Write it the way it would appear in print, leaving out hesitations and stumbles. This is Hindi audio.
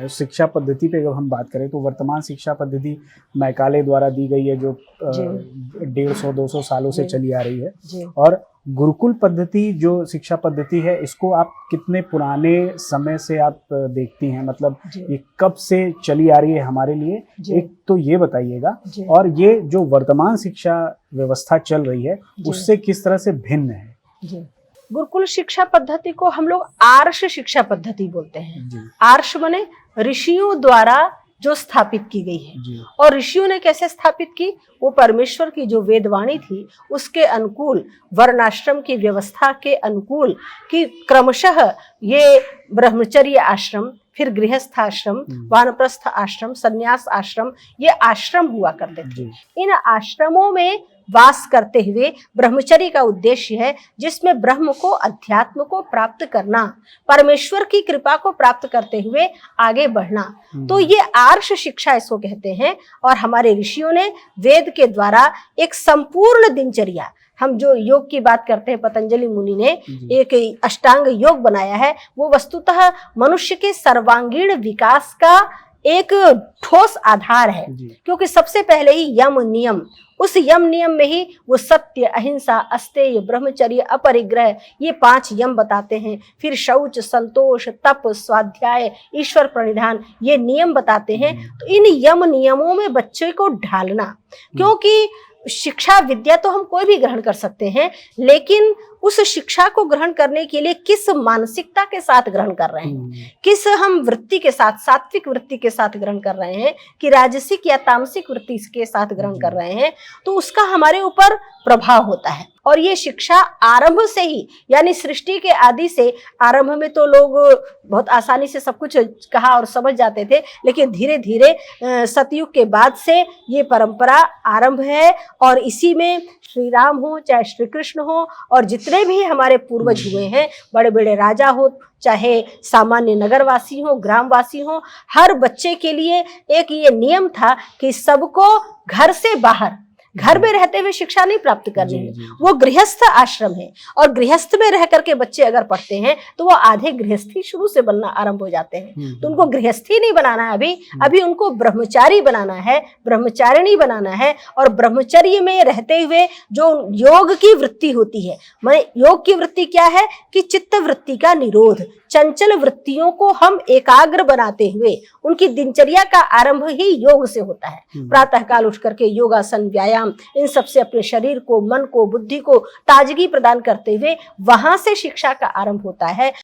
शिक्षा पद्धति पे अगर हम बात करें तो वर्तमान शिक्षा पद्धति मैकाले द्वारा दी गई है, जो 150-200 सालों से चली आ रही है। और गुरुकुल पद्धति जो शिक्षा पद्धति है, इसको आप कितने पुराने समय से आप देखती हैं, मतलब ये कब से चली आ रही है हमारे लिए, एक तो ये बताइएगा। और ये जो वर्तमान शिक्षा व्यवस्था चल रही है उससे किस तरह से भिन्न है? गुरुकुल शिक्षा पद्धति को हम लोग आर्ष शिक्षा पद्धति बोलते हैं। आर्ष माने ऋषियों द्वारा जो स्थापित की गई है। और ऋषियों ने कैसे स्थापित की? वो परमेश्वर की जो वेदवाणी थी उसके अनुकूल, वर्णाश्रम की व्यवस्था के अनुकूल कि क्रमशः ये ब्रह्मचर्य आश्रम, फिर गृहस्थ आश्रम, वानप्रस्थ आश्रम, संन्यास आश्रम, ये आश्रम हुआ करते थे। इन आश्रमों में वास करते हुए ब्रह्मचर्य का उद्देश्य है जिसमें ब्रह्म को, अध्यात्म को प्राप्त करना, परमेश्वर की कृपा को प्राप्त करते हुए आगे बढ़ना। तो ये आर्ष शिक्षा इसको कहते हैं। और हमारे ऋषियों ने वेद के द्वारा एक संपूर्ण दिनचर्या, हम जो योग की बात करते हैं, पतंजलि मुनि ने एक अष्टांग योग बनाया है, वो वस्तुतः मनुष्य के सर्वांगीण विकास का एक ठोस आधार है। क्योंकि सबसे पहले ही यम नियम, उस यम नियम में ही वो सत्य, अहिंसा, अस्तेय, ब्रह्मचर्य, अपरिग्रह, ये 5 यम बताते हैं। फिर शौच, संतोष, तप, स्वाध्याय, ईश्वर प्रणिधान, ये नियम बताते हैं। तो इन यम नियमों में बच्चे को ढालना, क्योंकि शिक्षा विद्या तो हम कोई भी ग्रहण कर सकते हैं, लेकिन उस शिक्षा को ग्रहण करने के लिए किस मानसिकता के साथ ग्रहण कर रहे हैं, किस हम वृत्ति के साथ, सात्विक वृत्ति के साथ ग्रहण कर रहे हैं कि राजसिक या तामसिक वृत्ति के साथ ग्रहण कर रहे हैं, तो उसका हमारे ऊपर प्रभाव होता है। और ये शिक्षा आरंभ से ही, यानी सृष्टि के आदि से, आरंभ में तो लोग बहुत आसानी से सब कुछ कहा और समझ जाते थे, लेकिन धीरे धीरे सतयुग के बाद से ये परंपरा आरंभ है। और इसी में श्री राम हो, चाहे श्री कृष्ण हो, और जितने भी हमारे पूर्वज हुए हैं, बड़े बड़े राजा हो, चाहे सामान्य नगरवासी हो, ग्रामवासी हो, हर बच्चे के लिए एक ये नियम था कि सबको घर से बाहर, घर में रहते हुए शिक्षा नहीं प्राप्त करनी है। वो गृहस्थ आश्रम है, और गृहस्थ में रह करके बच्चे अगर पढ़ते हैं तो वो आधे गृहस्थी शुरू से बनना आरंभ हो जाते हैं। तो उनको गृहस्थी नहीं बनाना है, अभी उनको ब्रह्मचारी बनाना है, ब्रह्मचारिणी बनाना है। और ब्रह्मचर्य में रहते हुए जो योग की वृत्ति होती है, माने योग की वृत्ति क्या है कि चित्त वृत्ति का निरोध, चंचल वृत्तियों को हम एकाग्र बनाते हुए, उनकी दिनचर्या का आरंभ ही योग से होता है। प्रातः काल उठ करके योगासन, व्यायाम, इन सब से अपने शरीर को, मन को, बुद्धि को ताजगी प्रदान करते हुए वहां से शिक्षा का आरंभ होता है।